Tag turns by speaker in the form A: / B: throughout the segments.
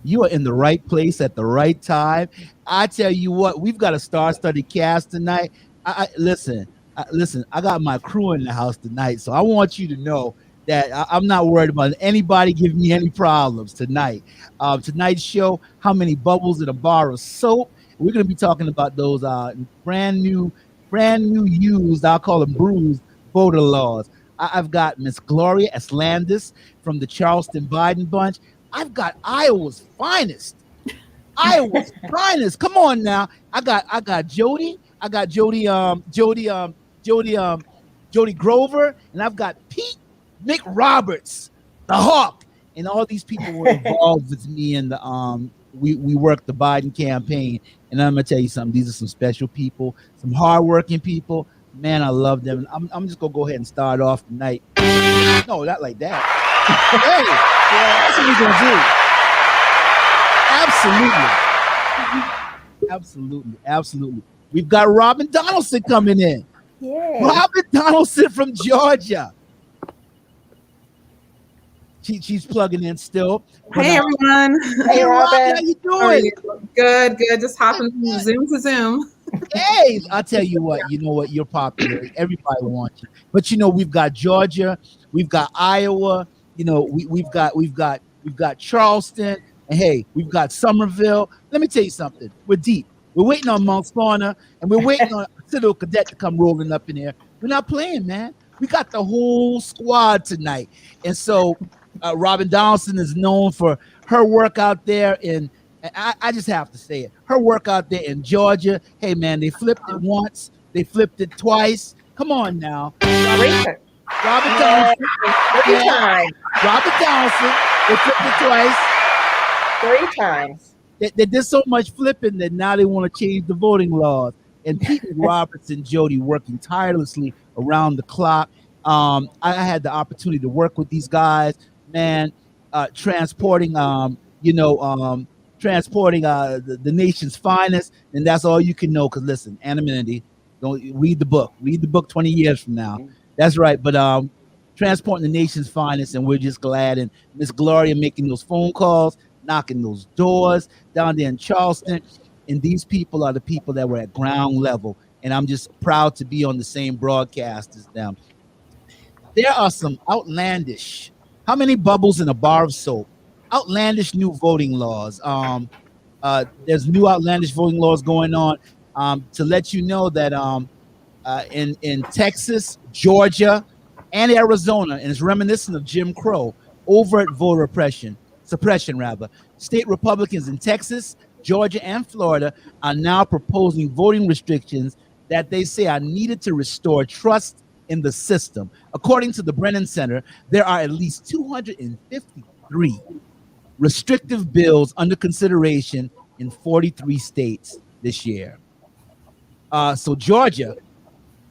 A: You are in the right place at the right time. I tell you what, we've got a star-studded cast tonight. Listen. I got my crew in the house tonight, so I want you to know that I'm not worried about anybody giving me any problems tonight. Tonight's show, how many bubbles in a bar of soap? We're going to be talking about those brand new, used, I'll call them bruised voter laws. I've got Miss Gloria Eslandis from the Charleston Biden bunch. I've got Iowa's finest. Iowa's finest. Come on now. I got Jody. I got Jody Grover, and I've got Pete Mick Roberts, the Hawk, and all these people were involved with me in the we worked the Biden campaign. And I'm gonna tell you something. These are some special people, some hardworking people. Man, I love them. I'm just gonna go ahead and start off tonight. No, not like that. Hey, that's what we're gonna do. Absolutely. We've got Robin Donaldson coming in.
B: Yay.
A: Robin Donaldson from Georgia. She's plugging in still.
C: Hey, everyone.
A: Hey, Robin. How you doing?
C: Good. Just hopping from Zoom to Zoom.
A: Hey, I'll tell you what. You know what? You're popular. Everybody wants you. But we've got Georgia, we've got Iowa. We've got Charleston, and hey, we've got Somerville. Let me tell you something. We're deep. We're waiting on Mount Fauna, and we're waiting on Citadel Cadet to come rolling up in here. We're not playing, man. We got the whole squad tonight, and so Robin Donaldson is known for her work out there in. I just have to say it. Her work out there in Georgia. Hey, man, they flipped it once. They flipped it twice. Come on now. Robin Donaldson. Robin Donaldson. They flipped it twice.
B: 3 times.
A: They did so much flipping that now they want to change the voting laws. And Pete Roberts and Jody working tirelessly around the clock. I had the opportunity to work with these guys, man, transporting the nation's finest. And that's all you can know. Because listen, anonymity, don't read the book. Read the book 20 years from now. That's right. But transporting the nation's finest, and we're just glad. And Miss Gloria making those phone calls, knocking those doors down there in Charleston. And these people are the people that were at ground level. And I'm just proud to be on the same broadcast as them. There are some outlandish, how many bubbles in a bar of soap? Outlandish new voting laws. There's new outlandish voting laws going on. To let you know that in Texas, Georgia, and Arizona, and it's reminiscent of Jim Crow, overt voter suppression rather. State Republicans in Texas, Georgia, and Florida are now proposing voting restrictions that they say are needed to restore trust in the system. According to the Brennan Center, there are at least 253 restrictive bills under consideration in 43 states this year. So Georgia,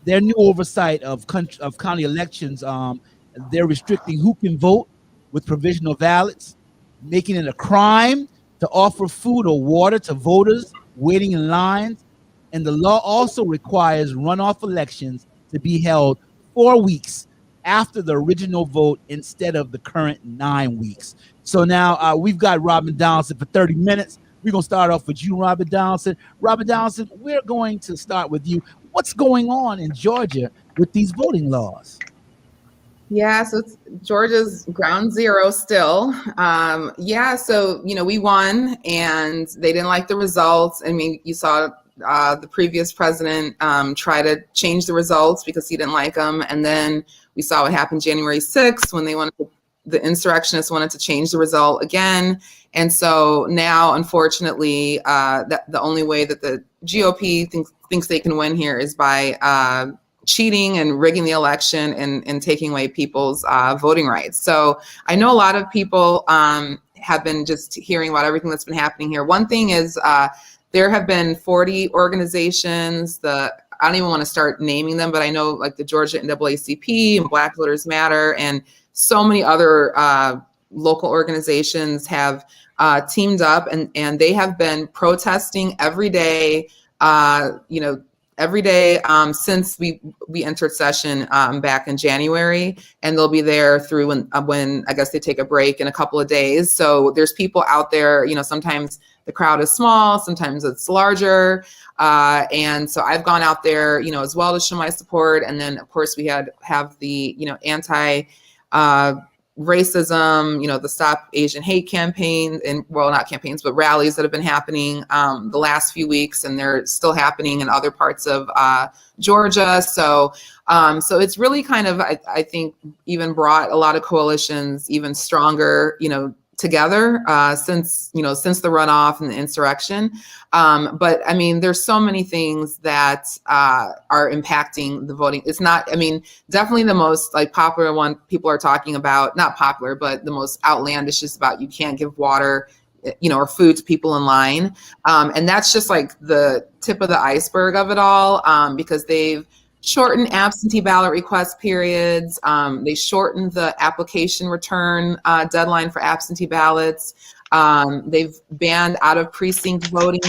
A: their new oversight of county elections, they're restricting who can vote with provisional ballots, making it a crime to offer food or water to voters waiting in lines. And the law also requires runoff elections to be held 4 weeks after the original vote instead of the current 9 weeks. So now we've got Robin Donaldson for 30 minutes. We're going to start off with you, Robin Donaldson. Robin Donaldson, we're going to start with you. What's going on in Georgia with these voting laws?
C: Yeah, so it's Georgia's ground zero still. So, we won and they didn't like the results. I mean, you saw the previous president try to change the results because he didn't like them. And then we saw what happened January 6th when the insurrectionists wanted to change the result again. And so now, unfortunately, the only way that the GOP thinks they can win here is by cheating and rigging the election and taking away people's voting rights. So I know a lot of people have been just hearing about everything that's been happening here. One thing is there have been 40 organizations. I don't even want to start naming them, but I know like the Georgia NAACP and Black Voters Matter and so many other local organizations have teamed up and they have been protesting every day, every day since we entered session back in January, and they'll be there through when I guess they take a break in a couple of days. So there's people out there, you know, sometimes the crowd is small, sometimes it's larger. And so I've gone out there, you know, as well to show my support. And then of course we have the, you know, anti racism, you know, the Stop Asian Hate campaign, and well, not campaigns, but rallies that have been happening the last few weeks, and they're still happening in other parts of Georgia. So it's really kind of, I think, even brought a lot of coalitions even stronger, you know, together since the runoff and the insurrection. But I mean, there's so many things that are impacting the voting. It's not, I mean, definitely the most like popular one people are talking about, not popular, but the most outlandish is about you can't give water, you know, or food to people in line. And that's just like the tip of the iceberg of it all, because they've shortened absentee ballot request periods. They shortened the application return deadline for absentee ballots. They've banned out of precinct voting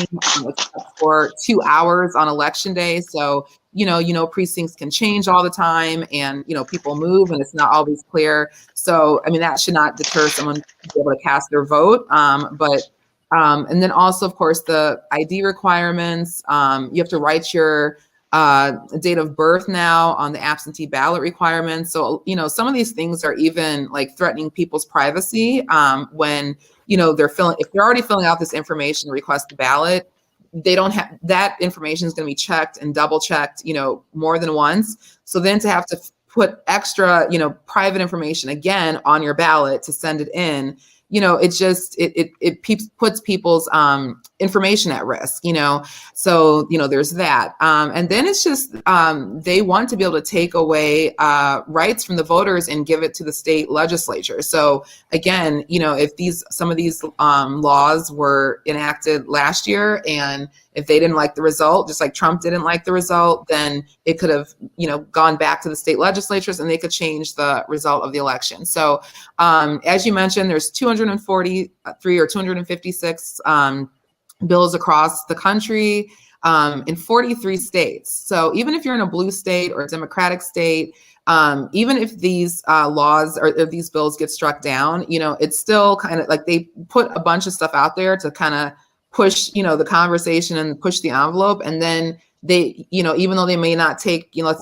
C: for 2 hours on election day. So, you know, precincts can change all the time, and, you know, people move and it's not always clear. So, I mean, that should not deter someone to be able to cast their vote. And then also, of course, the ID requirements. You have to write your date of birth now on the absentee ballot requirements. So, you know, some of these things are even like threatening people's privacy when, you know, if they're already filling out this information to request the ballot, they don't have, that information is going to be checked and double checked, you know, more than once. So then to have to put extra, you know, private information again on your ballot to send it in, you know, it just, it puts people's information at risk, you know? So, you know, there's that. And then it's just, they want to be able to take away rights from the voters and give it to the state legislature. So again, you know, if some of these laws were enacted last year, and if they didn't like the result, just like Trump didn't like the result, then it could have, you know, gone back to the state legislatures and they could change the result of the election. So as you mentioned, there's 243 or 256 bills across the country in 43 states. So even if you're in a blue state or a Democratic state, even if these laws or if these bills get struck down, you know, it's still kind of like they put a bunch of stuff out there to kind of push, you know, the conversation and push the envelope. And then they, you know, even though they may not take, you know,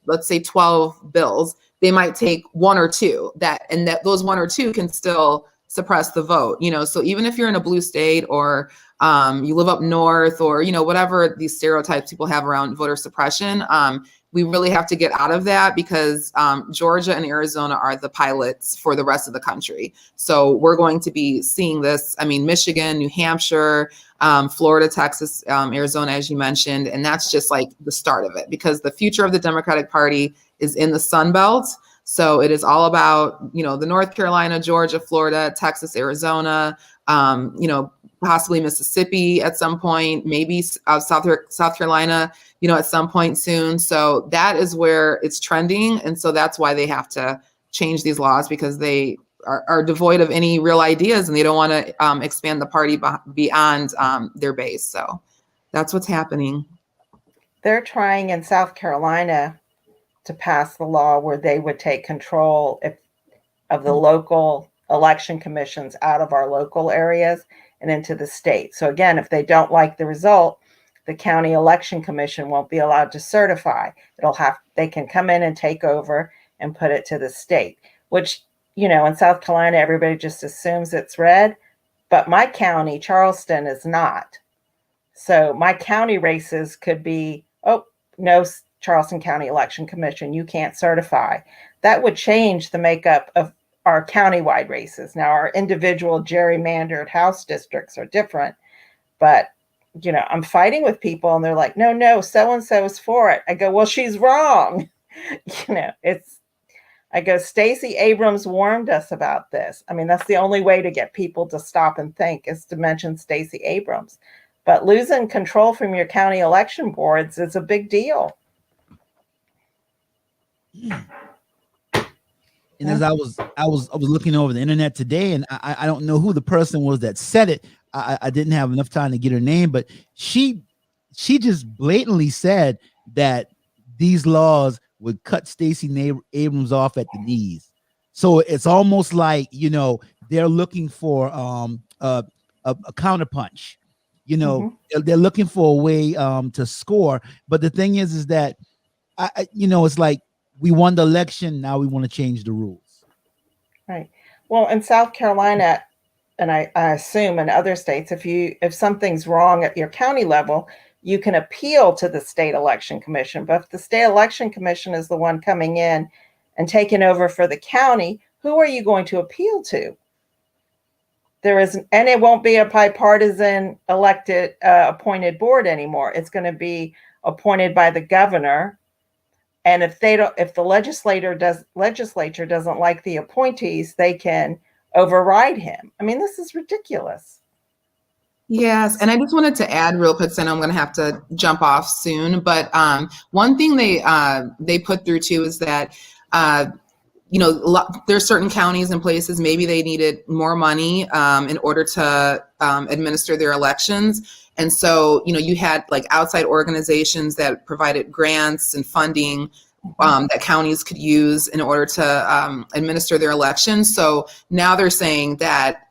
C: let's say 12 bills, they might take one or two that those one or two can still suppress the vote, you know? So even if you're in a blue state or you live up north, or, you know, whatever these stereotypes people have around voter suppression, we really have to get out of that, because Georgia and Arizona are the pilots for the rest of the country. So we're going to be seeing this, I mean, Michigan, New Hampshire, Florida, Texas, Arizona, as you mentioned, and that's just like the start of it, because the future of the Democratic Party is in the Sun Belt. So it is all about, you know, the North Carolina, Georgia, Florida, Texas, Arizona, you know, possibly Mississippi at some point, maybe South Carolina, you know, at some point soon. So that is where it's trending. And so that's why they have to change these laws, because they are devoid of any real ideas, and they don't want to expand the party beyond their base. So that's what's happening.
B: They're trying in South Carolina to pass the law where they would take control of the local election commissions out of our local areas and into the state. So again, if they don't like the result, the county election commission won't be allowed to certify. They can come in and take over and put it to the state, which, you know, in South Carolina, everybody just assumes it's red, but my county, Charleston, is not. So my county races could be, oh, no, Charleston County Election Commission, you can't certify. That would change the makeup of our countywide races. Now, our individual gerrymandered House districts are different, but, you know, I'm fighting with people and they're like, no, so-and-so is for it. I go, well, she's wrong. You know, I go, Stacey Abrams warned us about this. I mean, that's the only way to get people to stop and think, is to mention Stacey Abrams. But losing control from your county election boards is a big deal.
A: And as I was looking over the internet today, and I don't know who the person was that said it. I didn't have enough time to get her name, but she just blatantly said that these laws would cut Stacey Abrams off at the knees. So it's almost like, you know, they're looking for a counterpunch. You know, they're looking for a way to score. But the thing is that you know, it's like we won the election, now we want to change the rules.
B: Right. Well, in South Carolina, and I assume in other states, if something's wrong at your county level, you can appeal to the state election commission. But if the state election commission is the one coming in and taking over for the county, who are you going to appeal to? There isn't, and it won't be a bipartisan elected appointed board anymore. It's going to be appointed by the governor. And if the legislature doesn't like the appointees, they can override him. I mean, this is ridiculous.
C: Yes, and I just wanted to add real quick, so I know I'm going to have to jump off soon. But one thing they put through too is that you know, there's certain counties and places maybe they needed more money in order to administer their elections. And so, you know, you had like outside organizations that provided grants and funding that counties could use in order to administer their elections. So now they're saying that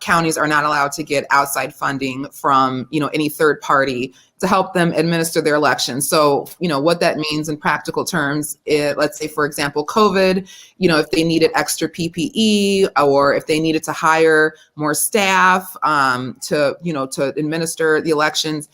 C: counties are not allowed to get outside funding from, you know, any third party to help them administer their elections. So, you know, what that means in practical terms, let's say, for example, COVID, you know, if they needed extra PPE or if they needed to hire more staff to, you know, to administer the elections,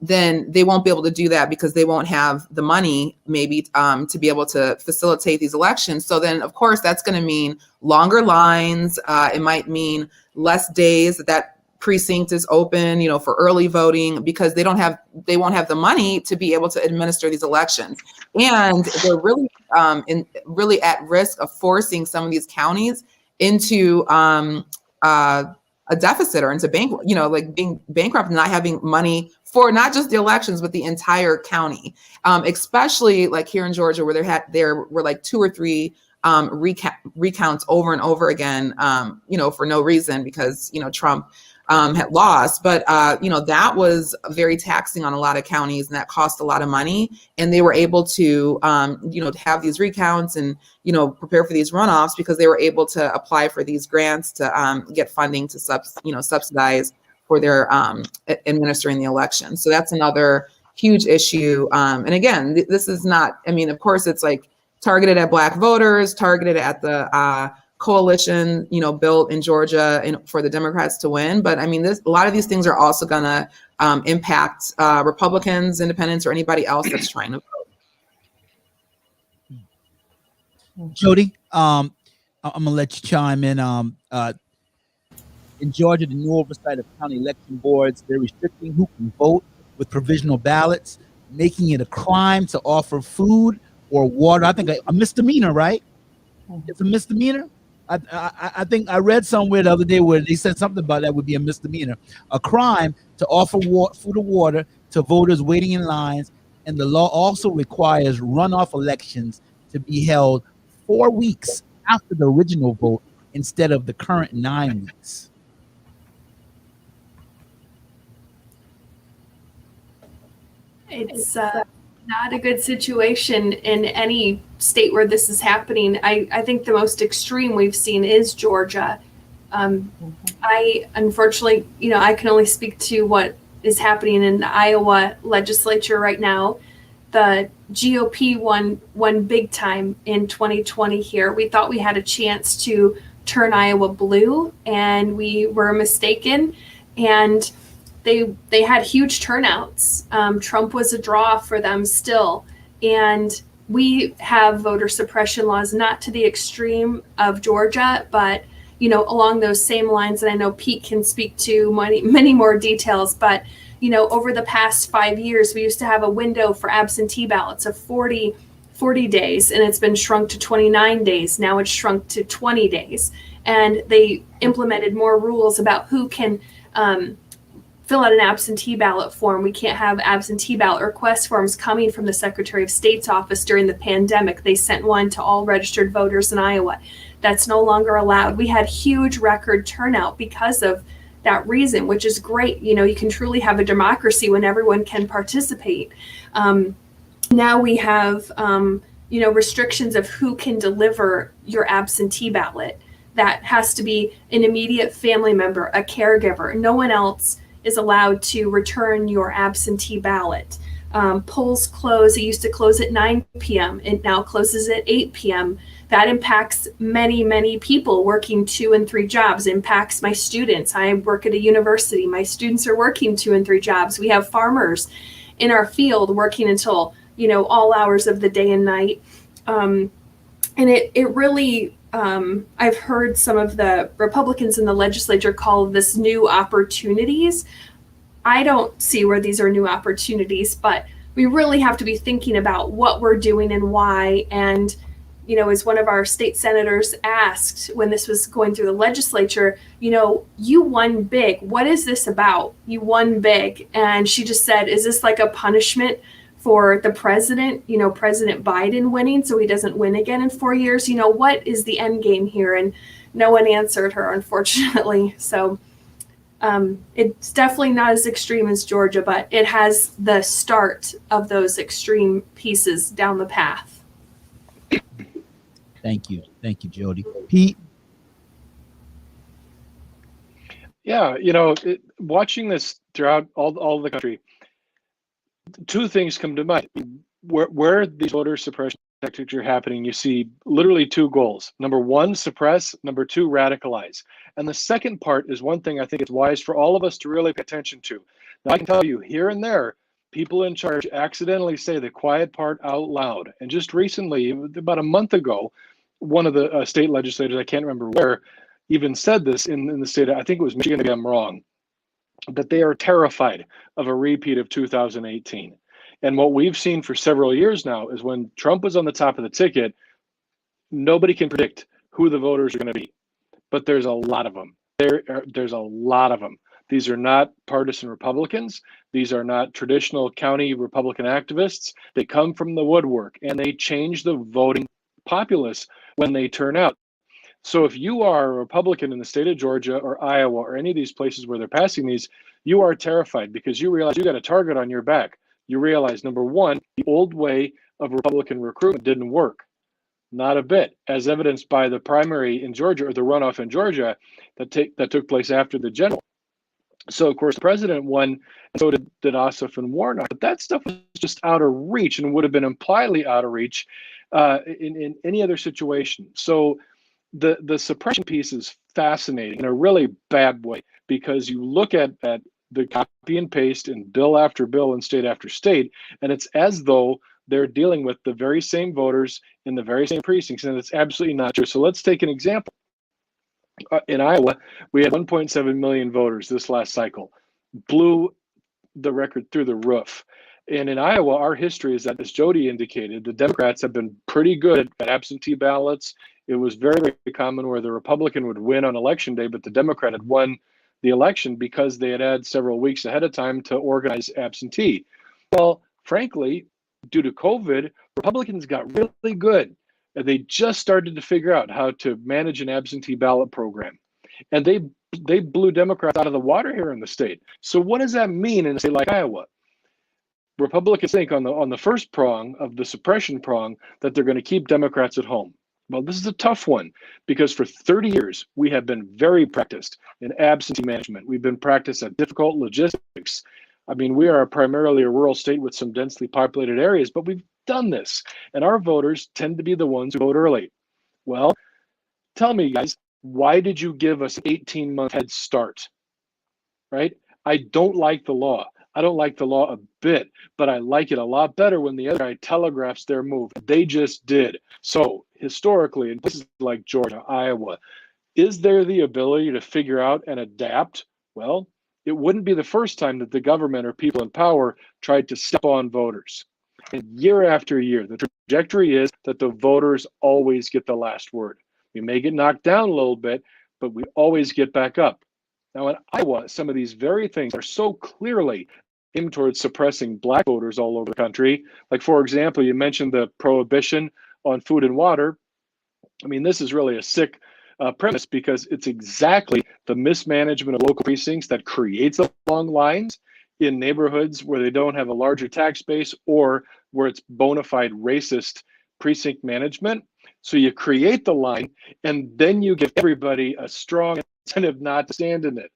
C: then they won't be able to do that because they won't have the money maybe to be able to facilitate these elections. So then, of course, that's going to mean longer lines. It might mean less days that precinct is open, you know, for early voting, because they won't have the money to be able to administer these elections. And they're really at risk of forcing some of these counties into a deficit or into like being bankrupt and not having money for not just the elections, but the entire county. Especially like here in Georgia, where there were like 2 or 3 recounts over and over again, you know, for no reason, because, you know, Trump had lost. But, you know, that was very taxing on a lot of counties, and that cost a lot of money. And they were able to, you know, have these recounts and, you know, prepare for these runoffs because they were able to apply for these grants to get funding to subsidize for their administering the election. So that's another huge issue. And again, this is not, I mean, of course, it's like targeted at Black voters, targeted at the coalition, you know, built in Georgia for the Democrats to win. But I mean, a lot of these things are also going to impact Republicans, independents, or anybody else that's trying to vote.
A: Jody, I'm gonna let you chime in. In Georgia, the new oversight of county election boards, they're restricting who can vote with provisional ballots, making it a crime to offer food or water. I think a misdemeanor, right? It's a misdemeanor. I think I read somewhere the other day where they said something about that would be a misdemeanor, a crime to offer food or water to voters waiting in lines. And the law also requires runoff elections to be held 4 weeks after the original vote instead of the current 9 weeks.
D: It's not a good situation in any state where this is happening. I think the most extreme we've seen is Georgia. I unfortunately, you know, I can only speak to what is happening in the Iowa legislature right now. The GOP won big time in 2020 here. We thought we had a chance to turn Iowa blue, and we were mistaken. And they had huge turnouts. Trump was a draw for them still. And we have voter suppression laws, not to the extreme of Georgia, but, you know, along those same lines. And I know Pete can speak to many more details, but, you know, over the past 5 years, we used to have a window for absentee ballots of 40 days, and it's been shrunk to 29 days. Now it's shrunk to 20 days. And they implemented more rules about who can fill out an absentee ballot form. We can't have absentee ballot request forms coming from the Secretary of State's office during the pandemic. They sent one to all registered voters in Iowa. That's no longer allowed. We had huge record turnout because of that reason, which is great. You know, you can truly have a democracy when everyone can participate. Now we have, restrictions of who can deliver your absentee ballot. That has to be an immediate family member, a caregiver. No one else is allowed to return your absentee ballot. Polls close. It used to close at 9 p.m. It now closes at 8 p.m. That impacts many, many people working 2 and 3 jobs. It impacts my students. I work at a university. My students are working 2 and 3 jobs. We have farmers in our field working until, all hours of the day and night. And it really, I've heard some of the Republicans in the legislature call this new opportunities. I don't see where these are new opportunities, but we really have to be thinking about what we're doing and why. And, as one of our state senators asked when this was going through the legislature, you won big. What is this about? You won big. And she just said, is this like a punishment for the president, President Biden winning so he doesn't win again in 4 years? What is the end game here? And no one answered her, unfortunately. So it's definitely not as extreme as Georgia, but it has the start of those extreme pieces down the path.
A: Thank you, Jody. Pete.
E: Yeah, watching this throughout all the country, 2 things come to mind. Where these voter suppression tactics are happening, you see literally 2 goals. Number 1, suppress. Number 2, radicalize. And the second part is one thing I think it's wise for all of us to really pay attention to. Now, I can tell you here and there, people in charge accidentally say the quiet part out loud. And just recently, about a month ago, one of the state legislators, I can't remember where, even said this in the state, I think it was Michigan, maybe I'm wrong, that they are terrified of a repeat of 2018. And what we've seen for several years now is when Trump was on the top of the ticket, nobody can predict who the voters are going to be. But there's a lot of them. There's a lot of them. These are not partisan Republicans. These are not traditional county Republican activists. They come from the woodwork, and they change the voting populace when they turn out. So if you are a Republican in the state of Georgia or Iowa or any of these places where they're passing these, you are terrified because you realize you got a target on your back. You realize, number 1, the old way of Republican recruitment didn't work. Not a bit, as evidenced by the primary in Georgia, or the runoff in Georgia that took place after the general. So, of course, the president won, and so did Ossoff and Warnock. But that stuff was just out of reach and would have been impliedly out of reach in any other situation. So the suppression piece is fascinating in a really bad way, because you look at the copy and paste in bill after bill and state after state, and it's as though they're dealing with the very same voters in the very same precincts, and it's absolutely not true. So let's take an example. In Iowa, we had 1.7 million voters this last cycle, blew the record through the roof. And in Iowa, our history is that, as Jody indicated, the Democrats have been pretty good at absentee ballots. It was very, very common where the Republican would win on election day, but the Democrat had won the election because they had had several weeks ahead of time to organize absentee. Well, frankly, due to COVID, Republicans got really good. And they just started to figure out how to manage an absentee ballot program. And they blew Democrats out of the water here in the state. So what does that mean in a state like Iowa? Republicans think on the first prong of the suppression prong that they're going to keep Democrats at home. Well, this is a tough one, because for 30 years, we have been very practiced in absentee management. We've been practiced at difficult logistics. I mean, we are primarily a rural state with some densely populated areas, but we've done this, and our voters tend to be the ones who vote early. Well, tell me, guys, why did you give us an 18-month head start, right? I don't like the law. I don't like the law a bit, but I like it a lot better when the other guy telegraphs their move. They just did. So historically, in places like Georgia, Iowa, is there the ability to figure out and adapt? Well, it wouldn't be the first time that the government or people in power tried to step on voters. And year after year, the trajectory is that the voters always get the last word. We may get knocked down a little bit, but we always get back up. Now in Iowa, some of these very things are so clearly aimed towards suppressing Black voters all over the country. Like, for example, you mentioned the prohibition on food and water. I mean, this is really a sick premise, because it's exactly the mismanagement of local precincts that creates the long lines. in neighborhoods where they don't have a larger tax base or where it's bona fide racist precinct management. So you create the line and then you give everybody a strong incentive not to stand in it.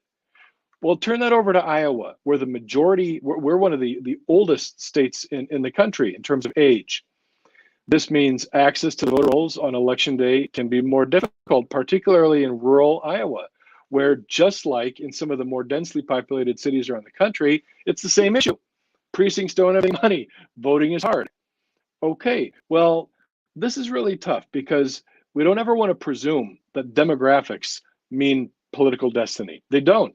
E: Well, turn that over to Iowa, where the majority, we're one of the oldest states in the country in terms of age. This means access to the voter rolls on election day can be more difficult, particularly in rural Iowa, where just like in some of the more densely populated cities around the country, it's the same issue. Precincts don't have any money. Voting is hard. Okay, well, this is really tough because we don't ever want to presume that demographics mean political destiny. They don't.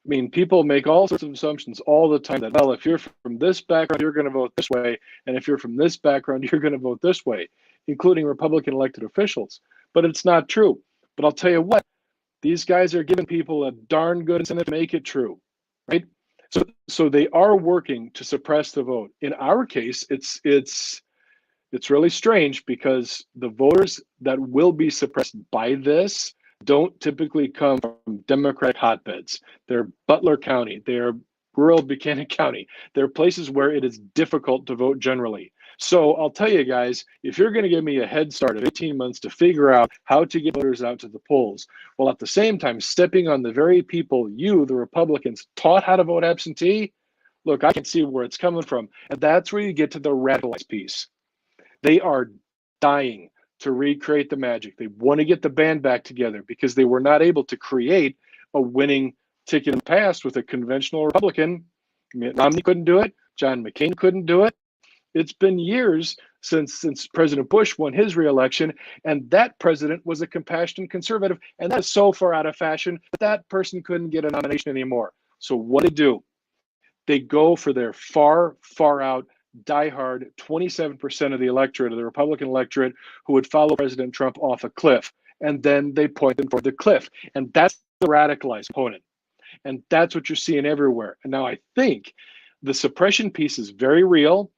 E: I mean, people make all sorts of assumptions all the time that, well, if you're from this background, you're going to vote this way. And if you're from this background, you're going to vote this way, including Republican elected officials. But it's not true. But I'll tell you what, these guys are giving people a darn good incentive to make it true, right? So they are working to suppress the vote. In our case, it's really strange because the voters that will be suppressed by this don't typically come from Democratic hotbeds. They're Butler County, they're rural Buchanan County. They're places where it is difficult to vote generally. So I'll tell you guys, if you're going to give me a head start of 18 months to figure out how to get voters out to the polls, while at the same time stepping on the very people you, the Republicans, taught how to vote absentee, look, I can see where it's coming from. And that's where you get to the radicalized piece. They are dying to recreate the magic. They want to get the band back together because they were not able to create a winning ticket in the past with a conventional Republican. Mitt Romney couldn't do it. John McCain couldn't do it. It's been years since President Bush won his reelection, and that president was a compassionate conservative, and that's so far out of fashion that that person couldn't get a nomination anymore. So what do? They go for their far out, diehard 27% of the electorate, of the Republican electorate, who would follow President Trump off a cliff. And then they point them toward the cliff. And that's the radicalized opponent. And that's what you're seeing everywhere. And now I think the suppression piece is very real.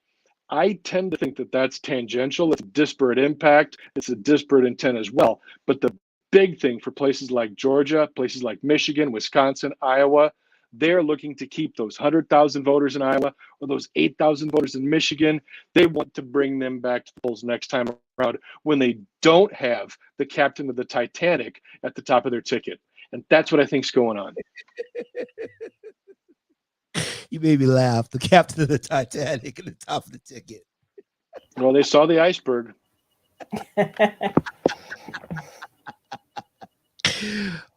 E: I tend to think that that's tangential. It's a disparate impact. It's a disparate intent as well. But the big thing for places like Georgia, places like Michigan, Wisconsin, Iowa, they're looking to keep those 100,000 voters in Iowa or those 8,000 voters in Michigan. They want to bring them back to the polls next time around when they don't have the captain of the Titanic at the top of their ticket. And that's what I think's going on.
A: You made me laugh. The captain of the Titanic at the top of the ticket.
E: Well, they saw the iceberg.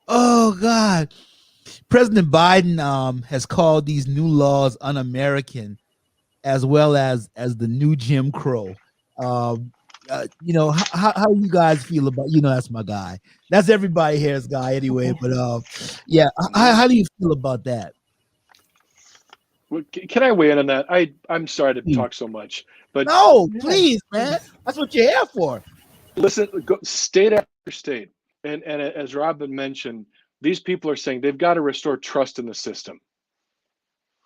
A: Oh, God. President Biden has called these new laws un-American, as well as the new Jim Crow. How you guys feel about? That's my guy. That's everybody here's guy anyway. But yeah, how do you feel about that?
E: Well, can I weigh in on that? I'm sorry to talk so much, but
A: no, please, man. That's what you're here for.
E: Listen, go state after state, and as Robin mentioned, these people are saying they've got to restore trust in the system.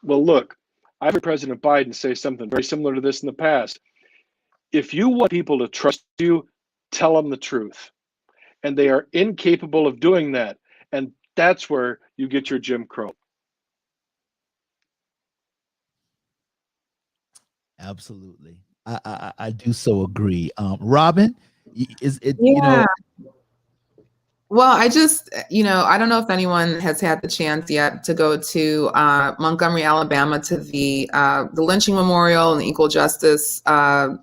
E: Well, look, I've heard President Biden say something very similar to this in the past. If you want people to trust you, tell them the truth. And they are incapable of doing that. And that's where you get your Jim Crow.
A: Absolutely. I do so agree. Robin, is it,
C: yeah. Well, I just, I don't know if anyone has had the chance yet to go to Montgomery, Alabama, to the lynching memorial and the equal justice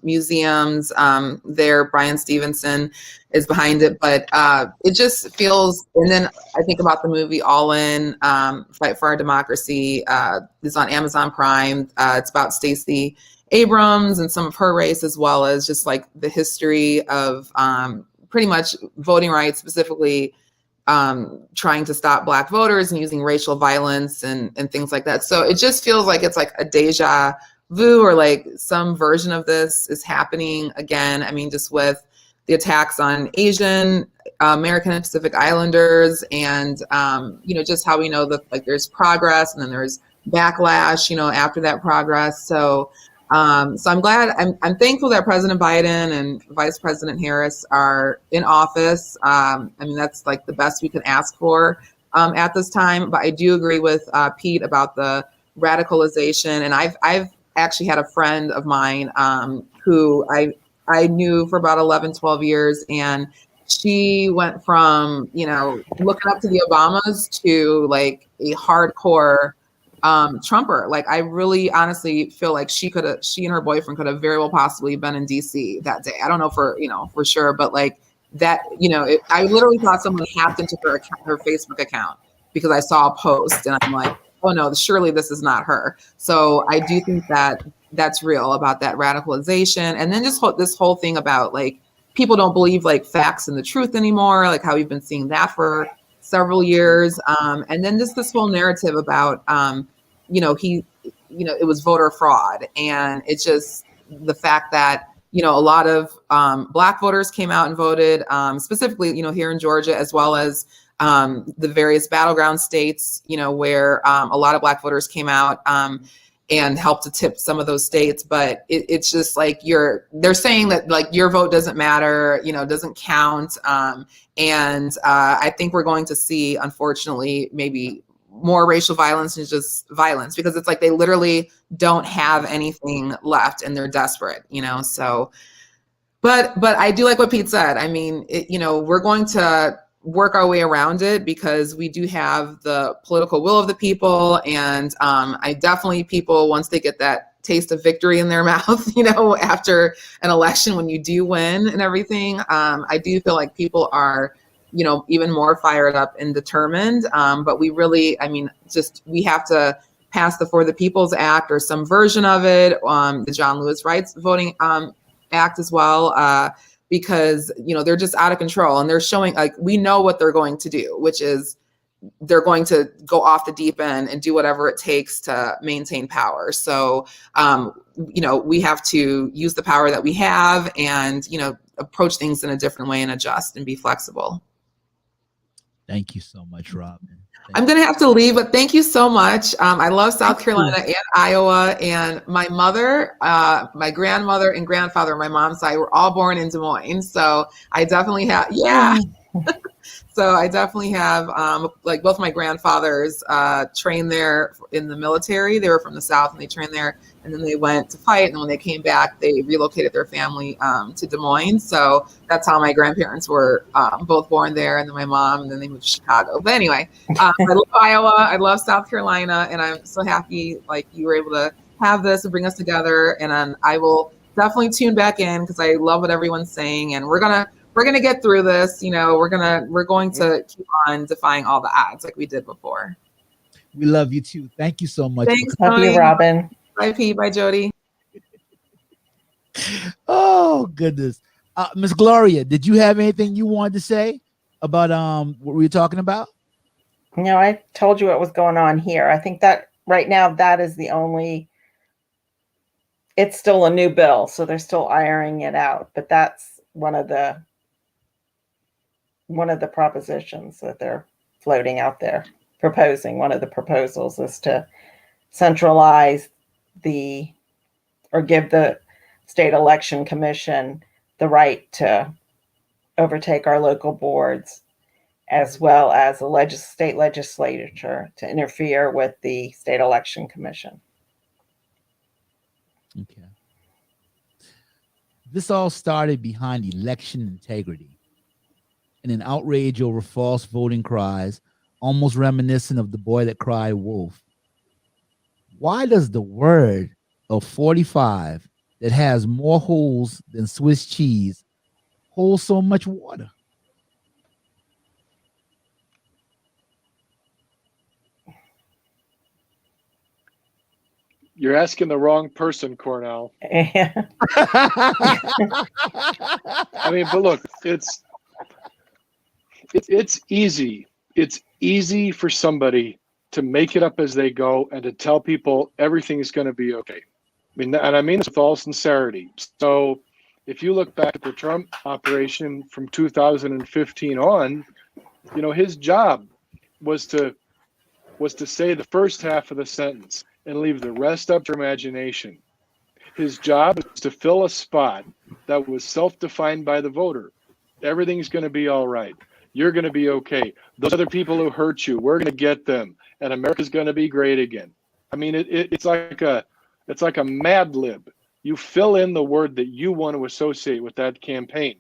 C: museums. There, Brian Stevenson is behind it, but it just feels. And then I think about the movie All In, Fight for Our Democracy. It's on Amazon Prime. It's about Stacey Abrams and some of her race, as well as just like the history of pretty much voting rights, specifically trying to stop Black voters and using racial violence and things like that. So it just feels like it's like a deja vu, or like some version of this is happening again. I mean, just with the attacks on Asian, American and Pacific Islanders, and just how we know that like there's progress and then there's backlash, after that progress. So I'm glad. I'm thankful that President Biden and Vice President Harris are in office. I mean, that's like the best we can ask for at this time. But I do agree with Pete about the radicalization. And I've actually had a friend of mine who I knew for about 11, 12 years. And she went from, you know, looking up to the Obamas to like a hardcore Trumper. Like, I really honestly feel like she and her boyfriend could have very well possibly been in DC that day. I don't know for sure, but like that, you know, I literally thought someone hacked into her Facebook account because I saw a post and I'm like, oh no, surely this is not her. So I do think that that's real about that radicalization. And then just this whole thing about like, people don't believe like facts and the truth anymore, like how we've been seeing that for several years. And then just this whole narrative about, it was voter fraud. And it's just the fact that, you know, a lot of Black voters came out and voted, specifically, you know, here in Georgia, as well as the various battleground states, you know, where a lot of Black voters came out and helped to tip some of those states. But it's just like they're saying that like your vote doesn't matter, you know, doesn't count. And I think we're going to see, unfortunately, maybe more racial violence and just violence, because it's like they literally don't have anything left and they're desperate, you know. So but I do like what Pete said. I mean, we're going to work our way around it because we do have the political will of the people. And I definitely, people, once they get that taste of victory in their mouth, you know, after an election, when you do win and everything, I do feel like people are, you know, even more fired up and determined. But we really, I mean, we have to pass the For the People's Act or some version of it, the John Lewis Rights Voting Act as well, because, you know, they're just out of control and they're showing, like, we know what they're going to do, which is they're going to go off the deep end and do whatever it takes to maintain power. So, we have to use the power that we have and, you know, approach things in a different way and adjust and be flexible.
A: Thank you so much, Robin.
C: I'm going to have to leave, but thank you so much. I love South Carolina and Iowa, and my mother, my grandmother and grandfather on my mom's side were all born in Des Moines. So I definitely have, So I definitely have, like, both my grandfathers trained there in the military. They were from the South and they trained there, and then they went to fight. And when they came back, they relocated their family to Des Moines. So that's how my grandparents were both born there. And then my mom, and then they moved to Chicago. But anyway, I love Iowa. I love South Carolina. And I'm so happy, like, you were able to have this and bring us together. And I will definitely tune back in because I love what everyone's saying. And we're going to get through this. You know, we're going to keep on defying all the odds like we did before.
A: We love you too. Thank you so much.
C: Thanks,
B: Love you, Robin.
C: Bye, Pete. Bye, Jody.
A: Oh, goodness. Miss Gloria, did you have anything you wanted to say about what we were talking about?
B: No, I told you what was going on here. I think that right now that is the only, it's still a new bill, so they're still ironing it out. But that's one of the propositions that they're floating out there, proposing. One of the proposals is to centralize or give the state election commission the right to overtake our local boards, as well as the state legislature to interfere with the state election commission.
A: Okay. This all started behind election integrity and an outrage over false voting cries, almost reminiscent of the boy that cried wolf. Why does the word of 45 that has more holes than Swiss cheese hold so much water?
E: You're asking the wrong person, Cornell.
B: Yeah.
E: I mean, but look, it's easy. It's easy for somebody to make it up as they go and to tell people everything is going to be okay. I mean, and I mean this with all sincerity. So if you look back at the Trump operation from 2015 on, you know, his job was to say the first half of the sentence and leave the rest up to imagination. His job was to fill a spot that was self-defined by the voter. Everything's going to be all right. You're going to be okay. Those other people who hurt you, we're going to get them. And America's going to be great again. I mean, it's like a Mad Lib. You fill in the word that you want to associate with that campaign,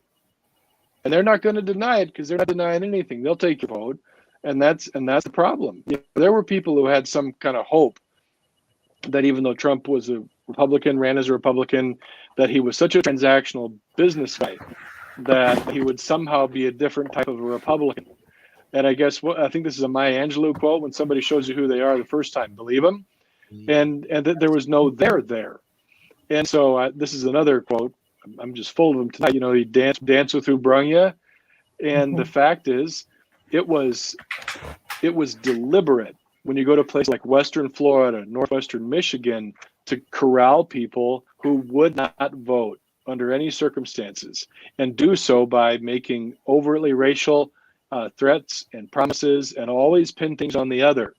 E: and they're not going to deny it because they're not denying anything. They'll take your vote, and that's the problem. You know, there were people who had some kind of hope that even though Trump was a Republican, ran as a Republican, that he was such a transactional business guy that he would somehow be a different type of a Republican. And I guess I think this is a Maya Angelou quote: "When somebody shows you who they are the first time, believe them." And that there was no there. And so this is another quote. I'm just full of them tonight. You know, he dance with who brung you, and the fact is, it was deliberate. When you go to places like Western Florida, Northwestern Michigan, to corral people who would not vote under any circumstances, and do so by making overtly racial threats and promises, and always pin things on the other.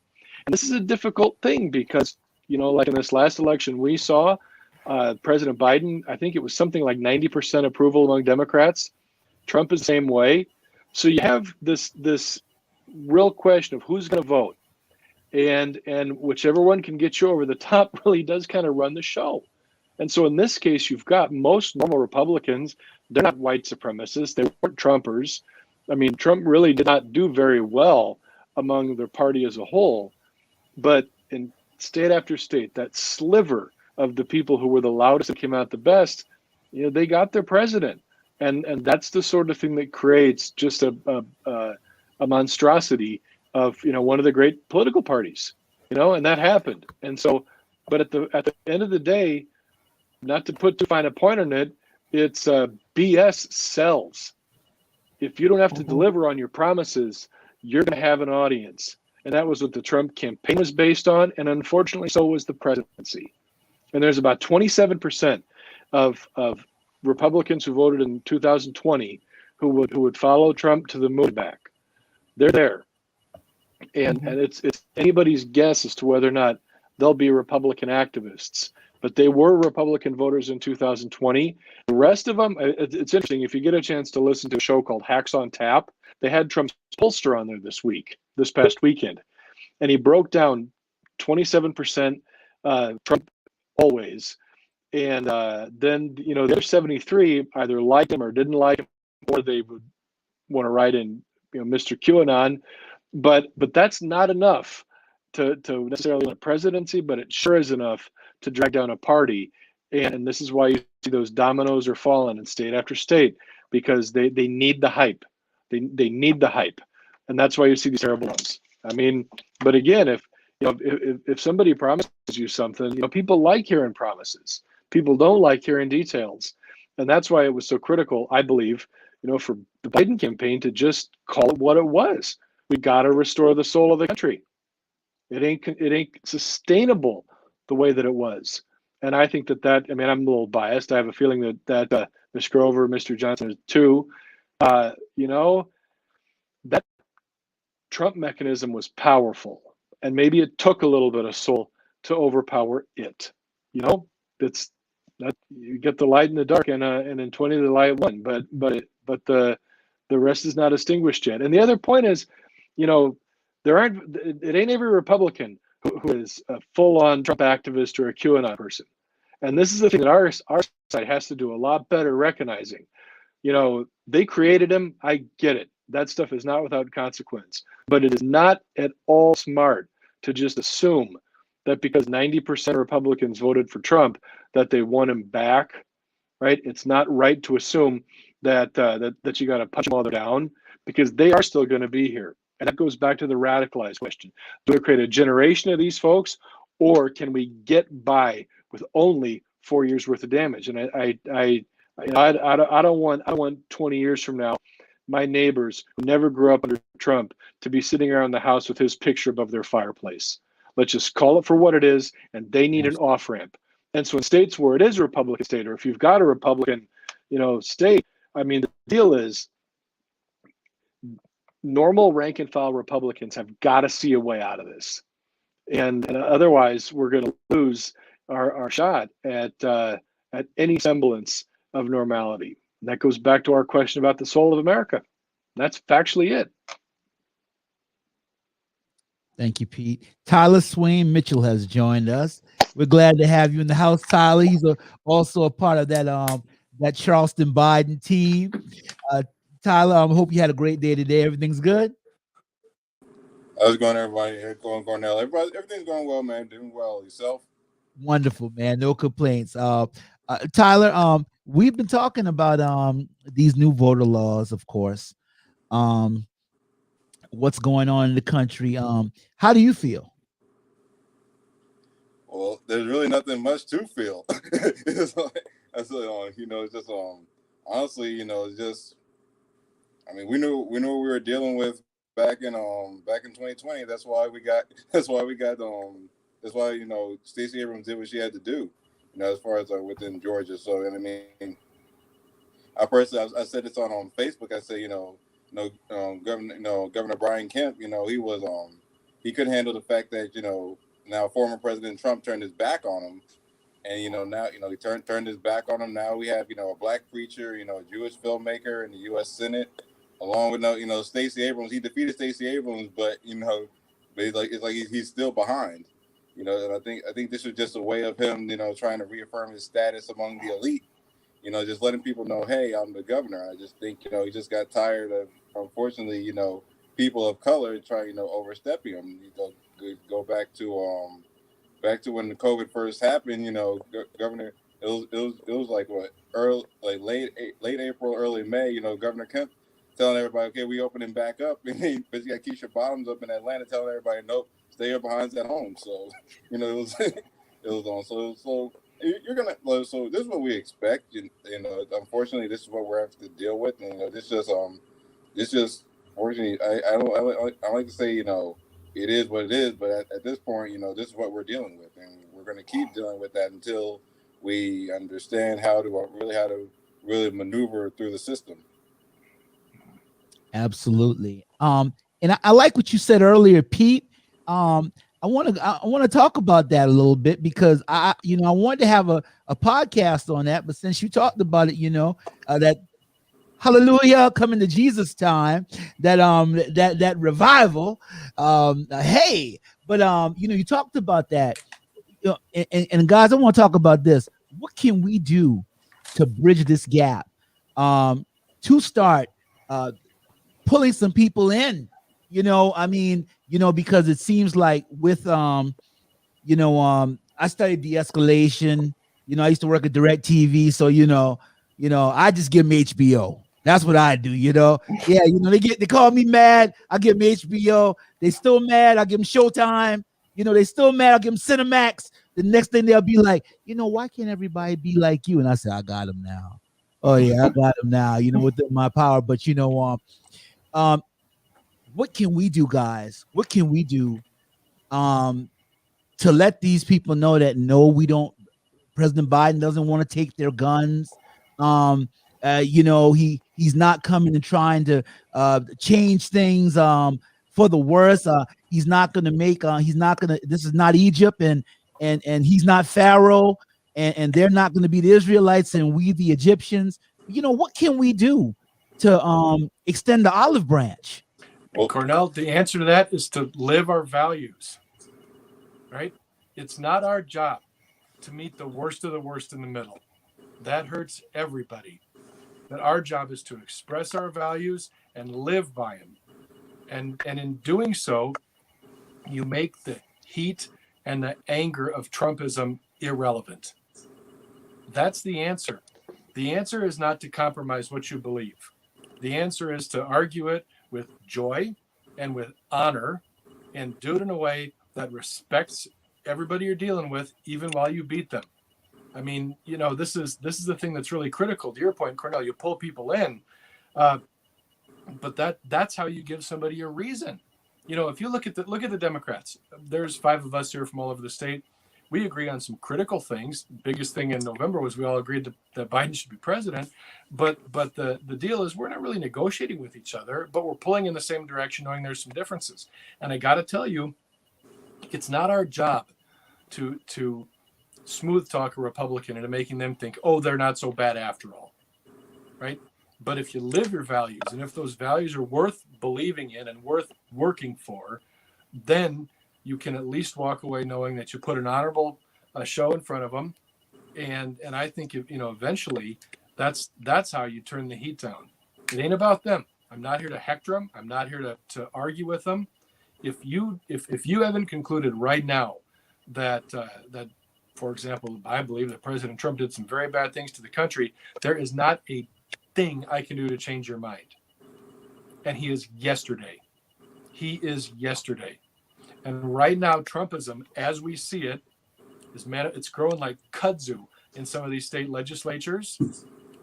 E: And this is a difficult thing because, you know, like in this last election, we saw President Biden, I think it was something like 90% approval among Democrats. Trump is the same way. So you have this real question of who's going to vote. And whichever one can get you over the top really does kind of run the show. And so in this case, you've got most normal Republicans. They're not white supremacists. They weren't Trumpers. I mean, Trump really did not do very well among their party as a whole. But in state after state, that sliver of the people who were the loudest and came out the best, you know, they got their president. And that's the sort of thing that creates just a monstrosity of, you know, one of the great political parties, you know, and that happened. And so, but at the end of the day, not to put too fine a point on it, it's BS sells. If you don't have to deliver on your promises, you're going to have an audience. And that was what the Trump campaign was based on. And unfortunately, so was the presidency. And there's about 27% of Republicans who voted in 2020 who would follow Trump to the moon back. They're there. And it's anybody's guess as to whether or not they'll be Republican activists. But they were Republican voters in 2020. The rest of them, it's interesting. If you get a chance to listen to a show called Hacks on Tap, they had Trump's pollster on there this past weekend. And he broke down 27% Trump always. And then, you know, the other 73 either liked him or didn't like him, or they would want to write in, you know, Mr. QAnon. But that's not enough to necessarily win a presidency, but it sure is enough to drag down a party. And this is why you see those dominoes are falling in state after state, because they need the hype. They need the hype. And that's why you see these terrible ones. I mean, but again, if somebody promises you something, you know, people like hearing promises. People don't like hearing details. And that's why it was so critical, I believe, you know, for the Biden campaign to just call it what it was. We got to restore the soul of the country. It ain't sustainable the way that it was. And I think that I mean, I'm a little biased. I have a feeling that Ms. Grover, Mr. Johnson is too. You know, that Trump mechanism was powerful, and maybe it took a little bit of soul to overpower it. You know, that's that you get the light in the dark, and in 20 the light won, but the rest is not extinguished yet. And the other point is, you know, it ain't every Republican who is a full-on Trump activist or a QAnon person. And this is the thing that our side has to do a lot better recognizing. You know, they created him. I get it. That stuff is not without consequence. But it is not at all smart to just assume that because 90% of Republicans voted for Trump, that they want him back, right? It's not right to assume that you got to punch them all down, because they are still going to be here. And that goes back to the radicalized question. Do we create a generation of these folks, or can we get by with only 4 years worth of damage? And I don't want 20 years from now my neighbors who never grew up under Trump to be sitting around the house with his picture above their fireplace. Let's just call it for what it is, and they need an off-ramp. And so in states where it is a Republican state, or if you've got a Republican, you know, state, I mean, the deal is normal rank and file Republicans have got to see a way out of this. And otherwise we're going to lose our shot at any semblance of normality. And that goes back to our question about the soul of America. That's factually it.
A: Thank you, Pete. Tyler Swain Mitchell has joined us. We're glad to have you in the house, Tyler. He's also a part of that Charleston Biden team. Tyler, I hope you had a great day today. Everything's good?
F: How's it going, everybody? Going, Cornell. Everything's going well, man. Doing well. Yourself?
A: Wonderful, man. No complaints. Tyler, we've been talking about these new voter laws, of course. What's going on in the country? How do you feel?
F: Well, there's really nothing much to feel. It's like, it's just honestly, it's just. I mean, we knew what we were dealing with back in 2020. That's why Stacey Abrams did what she had to do. As far as within Georgia. So, and I mean, I said this on Facebook. I said, Governor Brian Kemp, he couldn't handle the fact that now former President Trump turned his back on him, and now he turned his back on him. Now we have a black preacher, a Jewish filmmaker in the U.S. Senate, along with Stacey Abrams. He defeated Stacey Abrams, but it's like he's still behind. And I think this is just a way of him, trying to reaffirm his status among the elite. Just letting people know, hey, I'm the governor. I just think, he just got tired of, unfortunately, people of color trying, overstepping him. Go back to when the COVID first happened. Governor, it was like what late April, early May. Governor Kemp telling everybody, okay, we opening back up, but you got Keisha Bottoms up in Atlanta telling everybody, nope, stay your behinds at home. So it was it was on. So you're gonna. So this is what we expect. Unfortunately, this is what we're having to deal with. And this just fortunately, I like to say it is what it is. But at this point, this is what we're dealing with, and we're going to keep dealing with that until we understand how to really maneuver through the system.
A: Absolutely. And I like what you said earlier, Pete. I want to talk about that a little bit because I wanted to have a podcast on that, but since you talked about it, that hallelujah, coming to Jesus time, that revival, hey, but you talked about that, and guys, I want to talk about this. What can we do to bridge this gap, to start pulling some people in? Because it seems like with I studied de-escalation. I used to work at DirecTV, so I just give them HBO. That's what I do. They call me mad, I give them HBO. They still mad, I give them Showtime. They still mad, I give them Cinemax. The next thing they'll be like, why can't everybody be like you? And I say, I got them now. Oh yeah, I got them now. Within my power. But what can we do, guys? What can we do to let these people know that no, we don't. President Biden doesn't want to take their guns. He's not coming and trying to change things for the worse. He's not going to make. This is not Egypt, and he's not Pharaoh, and they're not going to be the Israelites, and we the Egyptians. What can we do to extend the olive branch?
G: Well, Cornell, the answer to that is to live our values, right? It's not our job to meet the worst of the worst in the middle. That hurts everybody. But our job is to express our values and live by them. And in doing so, you make the heat and the anger of Trumpism irrelevant. That's the answer. The answer is not to compromise what you believe. The answer is to argue it with joy and with honor, and do it in a way that respects everybody you're dealing with, even while you beat them. I mean, this is the thing that's really critical. To your point, Cornell, you pull people in, but that's how you give somebody a reason. If you look at the Democrats, there's 5 of us here from all over the state. We agree on some critical things. Biggest thing in November was we all agreed that Biden should be president. But the deal is we're not really negotiating with each other, but we're pulling in the same direction, knowing there's some differences. And I got to tell you, it's not our job to smooth talk a Republican into making them think, oh, they're not so bad after all, right? But if you live your values, and if those values are worth believing in and worth working for, then you can at least walk away knowing that you put an honorable show in front of them. And I think, eventually that's how you turn the heat down. It ain't about them. I'm not here to hector them. I'm not here to argue with them. If you haven't concluded right now that, for example, I believe that President Trump did some very bad things to the country, there is not a thing I can do to change your mind. And he is yesterday. He is yesterday. And right now, Trumpism, as we see it, it's growing like kudzu in some of these state legislatures.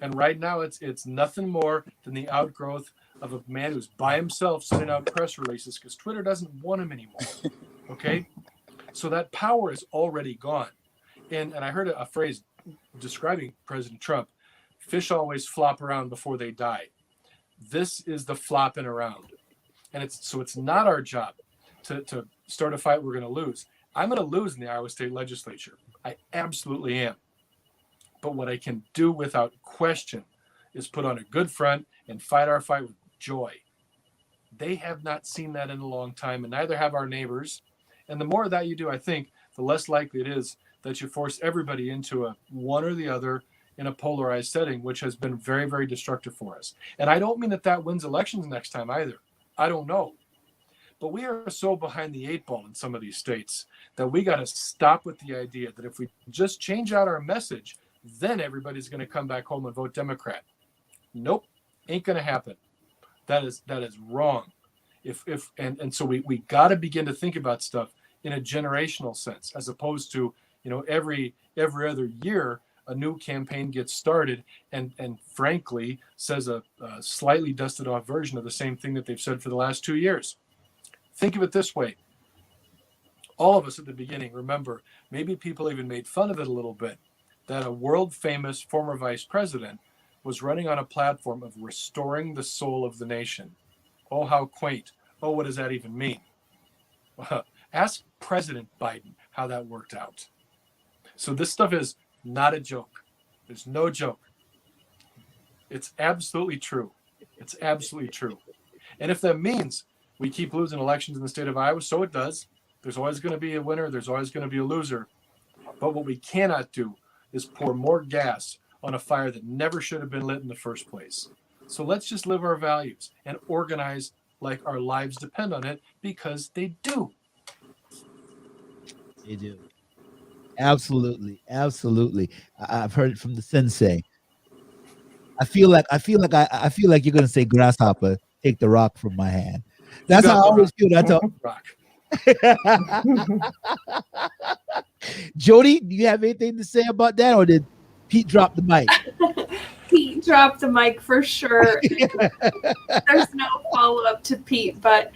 G: And right now, it's nothing more than the outgrowth of a man who's by himself sending out press releases because Twitter doesn't want him anymore. Okay? So that power is already gone. And I heard a phrase describing President Trump: fish always flop around before they die. This is the flopping around. And it's not our job to start a fight we're going to lose. I'm going to lose in the Iowa State Legislature. I absolutely am. But what I can do without question is put on a good front and fight our fight with joy. They have not seen that in a long time, and neither have our neighbors. And the more of that you do, I think, the less likely it is that you force everybody into a one or the other in a polarized setting, which has been very, very destructive for us. And I don't mean that wins elections next time either. I don't know. But we are so behind the eight ball in some of these states that we got to stop with the idea that if we just change out our message, then everybody's going to come back home and vote Democrat. Nope, ain't going to happen. That is wrong. So we got to begin to think about stuff in a generational sense, as opposed to, every other year a new campaign gets started and frankly says a slightly dusted off version of the same thing that they've said for the last 2 years. Think of it this way. All of us at the beginning remember, maybe people even made fun of it a little bit, that a world famous former vice president was running on a platform of restoring the soul of the nation. Oh, how quaint. Oh, what does that even mean? Ask President Biden how that worked out. So this stuff is not a joke. There's no joke. It's absolutely true. It's absolutely true. And if that means we keep losing elections in the state of Iowa, so it does. There's always going to be a winner. There's always going to be a loser. But what we cannot do is pour more gas on a fire that never should have been lit in the first place. So let's just live our values and organize like our lives depend on it, because they do.
A: They do. Absolutely. Absolutely. I've heard it from the sensei. I feel like you're going to say, grasshopper, take the rock from my hand. That's how I always feel. That's
G: rock.
A: Jody, do you have anything to say about that, or did Pete drop the mic?
D: Pete dropped the mic for sure. There's no follow-up to Pete, but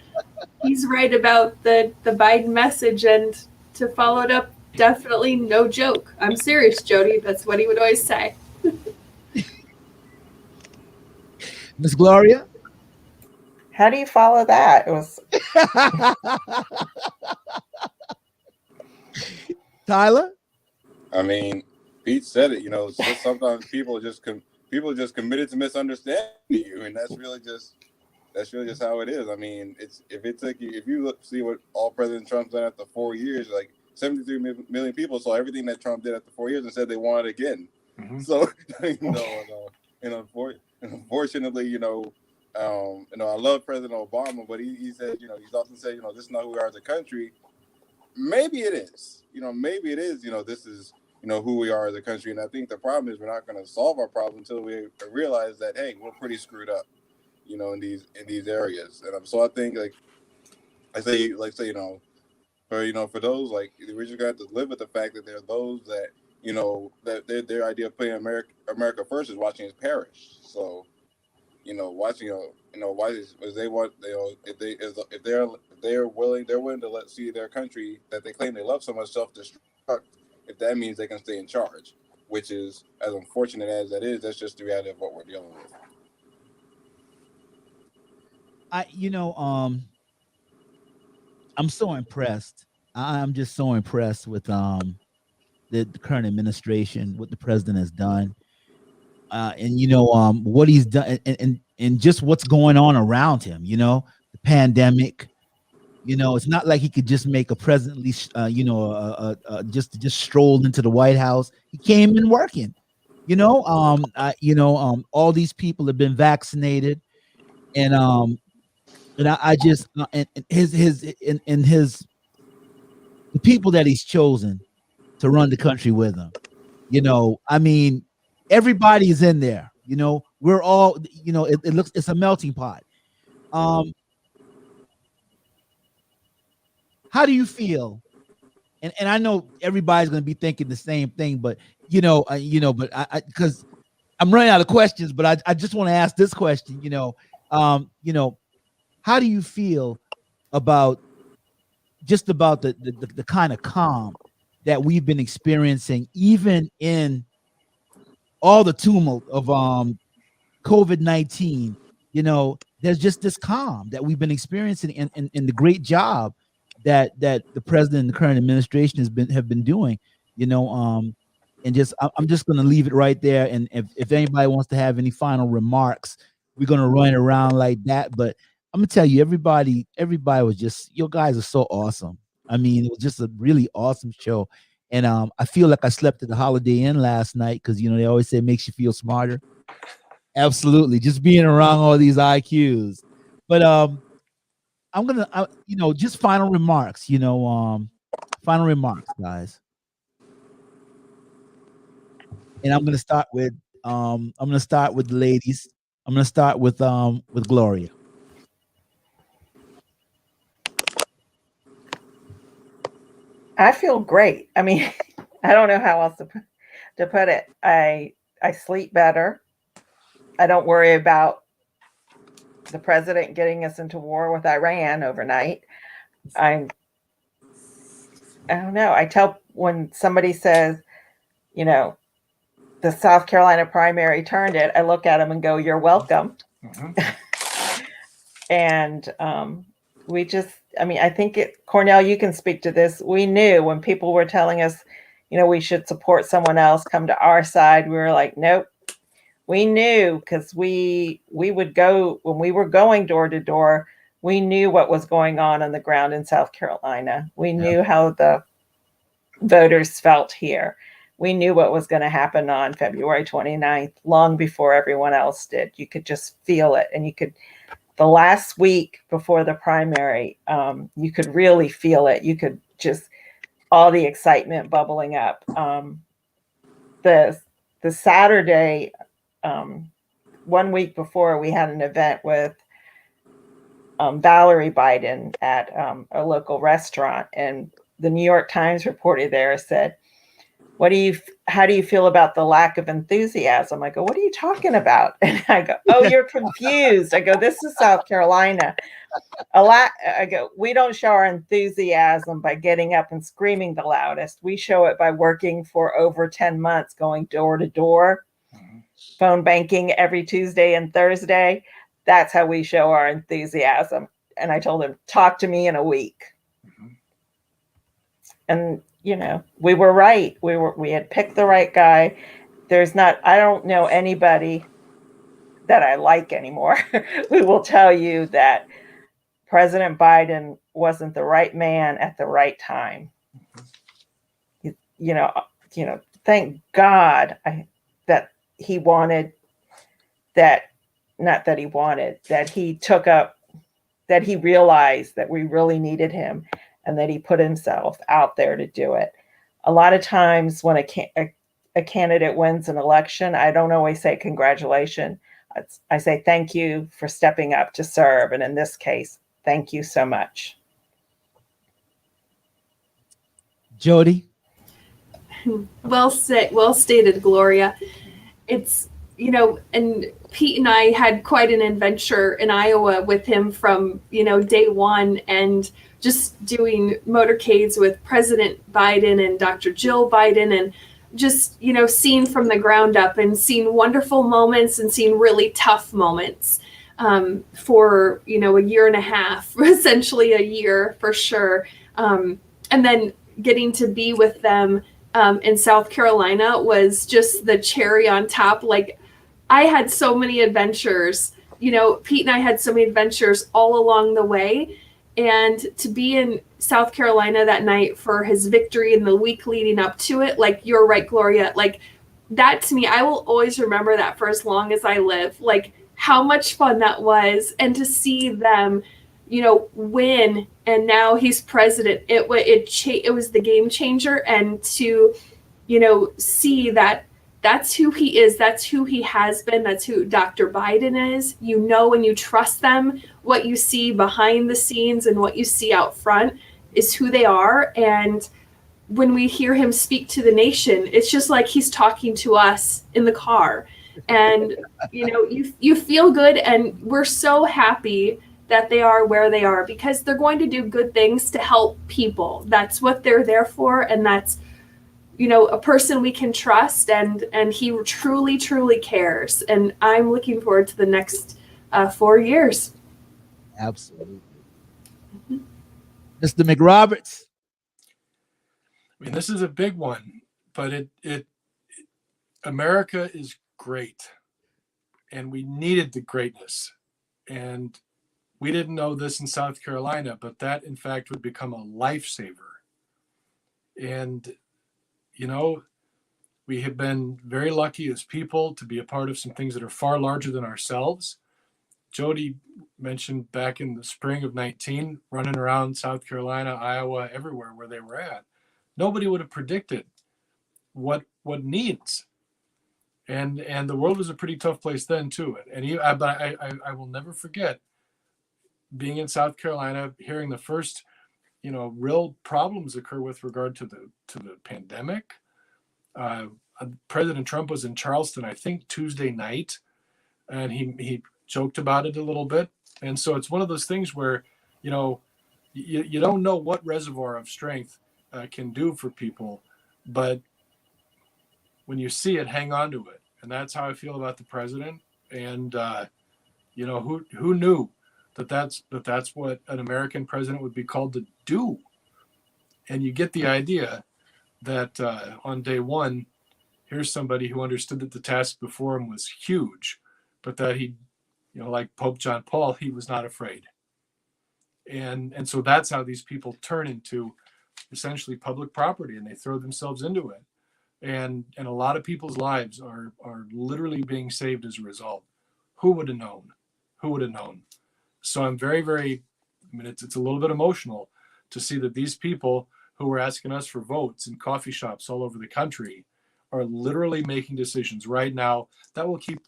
D: he's right about the Biden message, and to follow it up, definitely no joke. I'm serious, Jody. That's what he would always say.
A: Miss Gloria?
B: How do you follow that? It was
A: Tyler?
F: I mean, Pete said it. Sometimes people just committed to misunderstanding you, and that's really just how it is. I mean, if you see what all President Trump's done after 4 years, like 73 million people saw everything that Trump did after 4 years and said they want it again. Mm-hmm. So unfortunately, I love President Obama, but he said, he's often said, this is not who we are as a country. Maybe it is, maybe it is, this is, who we are as a country. And I think the problem is we're not going to solve our problem until we realize that, hey, we're pretty screwed up, in these areas. And so I think, for those, we're just going to have to live with the fact that there are those that, that their idea of putting America first is watching it perish. So, watching, why is they want, if they're willing to see their country that they claim they love so much self-destruct, if that means they can stay in charge, which is, as unfortunate as that is, that's just the reality of what we're dealing with.
A: I'm so impressed. I'm just so impressed with the current administration, what the president has done. And what he's done and just what's going on around him, the pandemic, It's not like he could just make a presently, just stroll into the White House. He came in working. All these people have been vaccinated, and I just and his the people that he's chosen to run the country with him. I mean, everybody is in there. We're all, it looks, it's a melting pot. How do you feel? And I know everybody's going to be thinking the same thing, but but I because I'm running out of questions, but I just want to ask this question. How do you feel about the kind of calm that we've been experiencing, even in all the tumult of COVID-19? There's just this calm that we've been experiencing, in the great job that the president and the current administration have been doing. And I'm just going to leave it right there. And if anybody wants to have any final remarks, we're going to run it around like that. But I'm gonna tell you, everybody was just, you guys are so awesome. I mean, it was just a really awesome show. And I feel like I slept at the Holiday Inn last night, because they always say it makes you feel smarter. Absolutely, just being around all these IQs. But I'm gonna, just final remarks. Final remarks, guys. And I'm gonna start with the ladies. I'm gonna start with Gloria.
B: I feel great. I mean, I don't know how else to put it. I sleep better. I don't worry about the president getting us into war with Iran overnight. I don't know. I tell, when somebody says, the South Carolina primary turned it, I look at them and go, "You're welcome." Mm-hmm. And I think Cornell, you can speak to this. We knew when people were telling us, we should support someone else, come to our side. We were like, nope. We knew, because we would go, when we were going door to door, we knew what was going on the ground in South Carolina. We knew how the voters felt here. We knew what was going to happen on February 29th, long before everyone else did. You could just feel it. And the last week before the primary, you could really feel it. You could just, all the excitement bubbling up. The Saturday, 1 week before, we had an event with Valerie Biden at a local restaurant, and the New York Times reporter there said, how do you feel about the lack of enthusiasm? I go, what are you talking about? And I go, oh, you're confused. I go, this is South Carolina. I go, we don't show our enthusiasm by getting up and screaming the loudest. We show it by working for over 10 months, going door to door, phone banking every Tuesday and Thursday. That's how we show our enthusiasm. And I told him, talk to me in a week. Mm-hmm. And we were right. We had picked the right guy. I don't know anybody that I like anymore. We will tell you that President Biden wasn't the right man at the right time. Thank God that he wanted that, not that he wanted, that he took up, that he realized that we really needed him, and that he put himself out there to do it. A lot of times when a candidate wins an election, I don't always say congratulations. I say thank you for stepping up to serve. And in this case, thank you so much.
A: Jody?
D: Well said, well stated, Gloria. It's, and Pete and I had quite an adventure in Iowa with him from, day one, and just doing motorcades with President Biden and Dr. Jill Biden, and just, seeing from the ground up, and seeing wonderful moments and seeing really tough moments for, a year and a half, essentially a year for sure. And then getting to be with them in South Carolina was just the cherry on top. Like, I had so many adventures, Pete and I had so many adventures all along the way. And to be in South Carolina that night for his victory and the week leading up to it, like, you're right, Gloria, like, that to me, I will always remember that for as long as I live, like how much fun that was. And to see them, you know, win, and now he's president, it was the game changer. And to, you know, see that that's who he is, that's who he has been, that's who Dr. Biden is, you know, and you trust them. What you see behind the scenes and what you see out front is who they are. And when we hear him speak to the nation, it's just like he's talking to us in the car. And, you know, you feel good, and we're so happy that they are where they are, because they're going to do good things to help people. That's what they're there for. And that's, you know, a person we can trust, and he truly, truly cares. And I'm looking forward to the next 4 years.
A: Absolutely. Mr. McRoberts.
G: I mean, this is a big one, but America is great, and we needed the greatness. And we didn't know this in South Carolina, but that in fact would become a lifesaver. And, you know, we have been very lucky as people to be a part of some things that are far larger than ourselves. Jody mentioned back in the spring of 19, running around South Carolina, Iowa, everywhere where they were at. Nobody would have predicted what needs. And the world was a pretty tough place then too. But I will never forget being in South Carolina, hearing the first, you know, real problems occur with regard to the pandemic. President Trump was in Charleston, I think Tuesday night, and he joked about it a little bit. And so it's one of those things where, you know, you don't know what reservoir of strength can do for people, but when you see it, hang on to it. And that's how I feel about the president. And you know, who knew that's what an American president would be called to do? And you get the idea that on day one, here's somebody who understood that the task before him was huge, but that he, you know, like Pope John Paul, he was not afraid. And so that's how these people turn into essentially public property, and they throw themselves into it. And a lot of people's lives are literally being saved as a result. Who would have known? Who would have known? So I'm very, very, I mean, it's a little bit emotional to see that these people who were asking us for votes in coffee shops all over the country are literally making decisions right now that will keep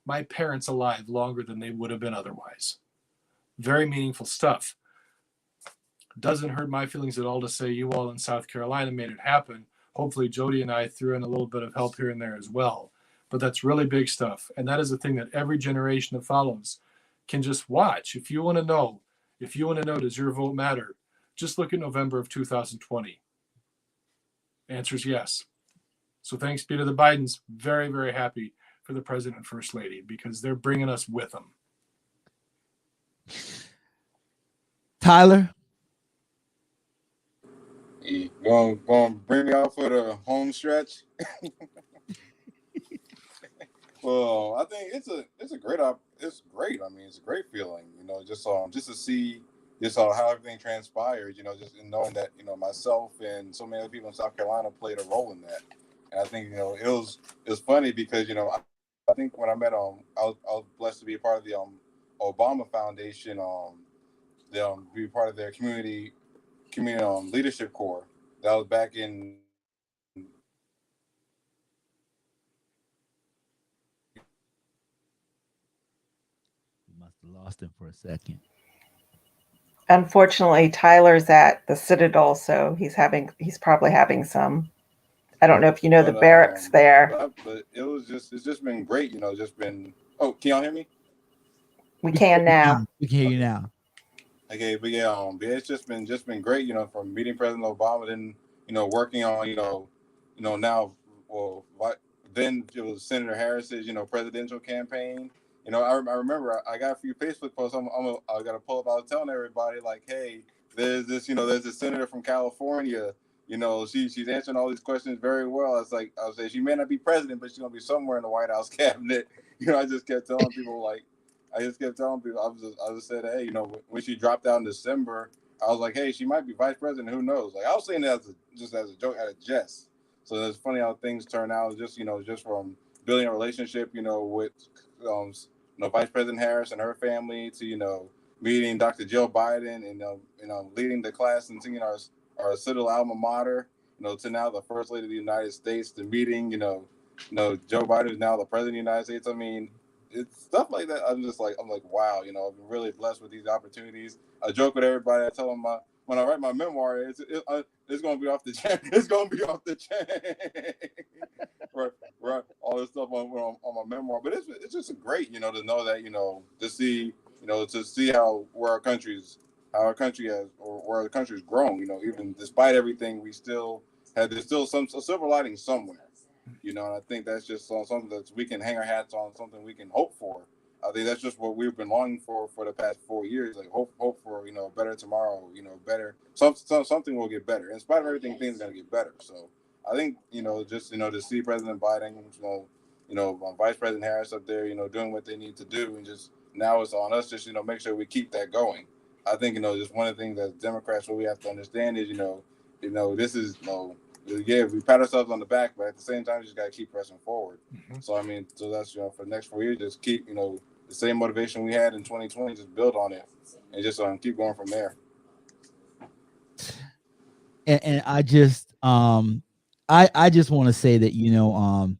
G: my parents alive longer than they would have been otherwise. Very meaningful stuff. Doesn't hurt my feelings at all to say you all in South Carolina made it happen. Hopefully Jody and I threw in a little bit of help here and there as well. But that's really big stuff. And that is the thing that every generation that follows can just watch. If you want to know, does your vote matter? Just look at November of 2020. Answer is yes. So thanks be to the Bidens. Very, very happy for the president and first lady, because they're bringing us with them.
A: Tyler?
F: You going to bring me out for the home stretch? Well, I think it's great. I mean, it's a great feeling, you know, just to see just how everything transpired, you know, just in knowing that, you know, myself and so many other people in South Carolina played a role in that. And I think, you know, it was funny because, you know, I think when I met I was blessed to be a part of the Obama Foundation, be part of their community leadership corps. That was back in
A: Must have lost him for a second.
B: Unfortunately, Tyler's at the Citadel, so he's probably having some. I don't know if you know the barracks there.
F: But it's just been great, you know. Oh, can y'all hear me?
B: We can now.
A: We can hear you now.
F: Okay, but yeah, it's just been great, you know, from meeting President Obama, then, you know, working on, you know now, well, then it was Senator Harris's, you know, presidential campaign. You know, I remember I got a few Facebook posts. I got to pull up. I was telling everybody, like, hey, there's this senator from California. You know, she's answering all these questions very well. It's like, I was saying, she may not be president, but she's gonna be somewhere in the White House cabinet. You know, I just kept telling people, like, I just kept telling people, I just said, hey, when she dropped out in December, I was like, hey, she might be vice president. Who knows? Like, I was saying that just as a joke, at a jest. So it's funny how things turn out. Just just from building a relationship, with Vice President Harris and her family to meeting Dr. Joe Biden and leading the class and singing our Citadel alma mater. To now the First Lady of the United States, to meeting Joe Biden is now the President of the United States. I mean, it's stuff like that. I'm like, wow. I've been really blessed with these opportunities. I joke with everybody. I tell them when I write my memoir, it's going to be off the chain. It's going to be off the chain. right. All this stuff on my memoir. But it's just great, to know that, to see how where our country has, or where the country's grown. Even despite everything, there's still some silver lining somewhere. And I think that's just something that we can hang our hats on, something we can hope for. I think that's just what we've been longing for the past 4 years. Like hope for a better tomorrow. Better something will get better. In spite of everything, things are gonna get better. So I think just to see President Biden, Vice President Harris up there, doing what they need to do, and just now it's on us just make sure we keep that going. I think just one of the things that Democrats, what we have to understand is this is we pat ourselves on the back, but at the same time, you just got to keep pressing forward. Mm-hmm. So, so that's, for the next 4 years, just keep, the same motivation we had in 2020, just build on it and just keep going from there.
A: And I just, I just want to say that,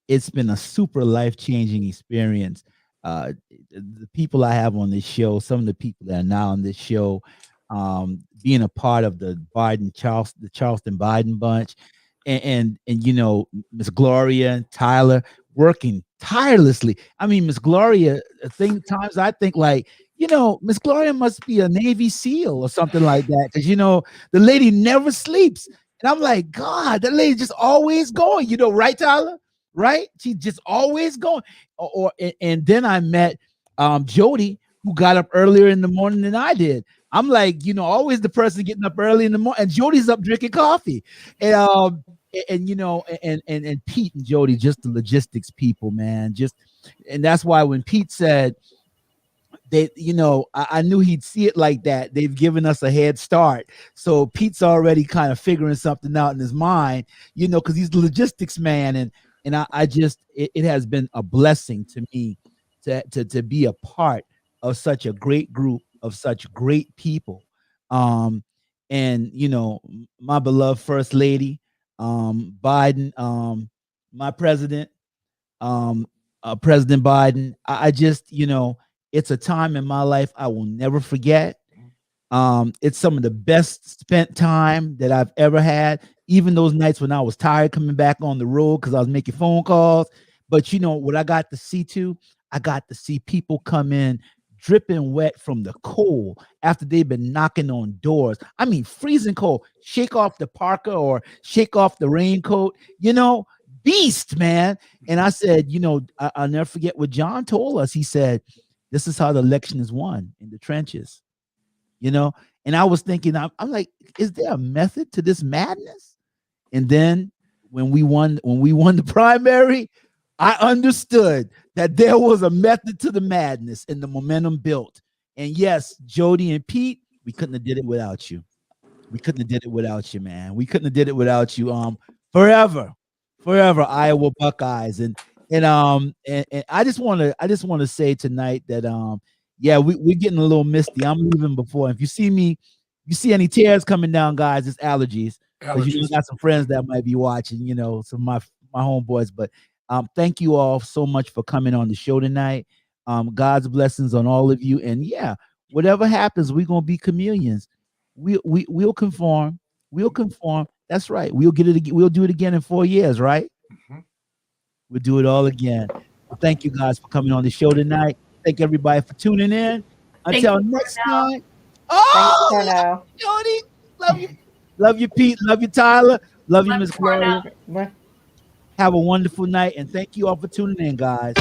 A: it's been a super life-changing experience. The people I have on this show, some of the people that are now on this show, being a part of the Charleston Biden bunch, and Miss Gloria and Tyler working tirelessly. I mean, Miss Gloria, times I think like, Miss Gloria must be a Navy SEAL or something like that, because the lady never sleeps. And I'm like, God, that lady just always going, right, Tyler? Right? She's just always going. And then I met Jody, who got up earlier in the morning than I did. I'm like, always the person getting up early in the morning, and Jody's up drinking coffee. And Pete and Jody, just the logistics people, man. And that's why when Pete said they, I knew he'd see it like that. They've given us a head start. So Pete's already kind of figuring something out in his mind, because he's the logistics man. And it has been a blessing to me to be a part of such a great group of such great people. And my beloved First Lady, Biden, my president, President Biden. I just, it's a time in my life I will never forget. It's some of the best spent time that I've ever had, even those nights when I was tired coming back on the road because I was making phone calls. But what I got to see too, I got to see people come in dripping wet from the cold after they've been knocking on doors. I mean, freezing cold. Shake off the parka or shake off the raincoat, beast, man. And I said, I'll never forget what John told us. He said, this is how the election is won, in the trenches, and I was thinking, I'm like, is there a method to this madness? And then when we won the primary, I understood that there was a method to the madness, and the momentum built. And yes, Jody and Pete, we couldn't have did it without you. We couldn't have did it without you, man. We couldn't have did it without you. Forever, Iowa Buckeyes. And I just want to say tonight that we're getting a little misty. I'm leaving before. If you see any tears coming down, guys, it's allergies. Because I got some friends that might be watching, some of my homeboys. But thank you all so much for coming on the show tonight. God's blessings on all of you. And whatever happens, we're gonna be chameleons. We'll conform. We'll conform. That's right. We'll get it. We'll do it again in 4 years, right? Mm-hmm. We'll do it all again. Well, thank you guys for coming on the show tonight. Thank everybody for tuning in. Until next time. Oh, thanks, Jody. Love you. Love you, Pete. Love you, Tyler. Love you, Miss Gloria. Have a wonderful night, and thank you all for tuning in, guys.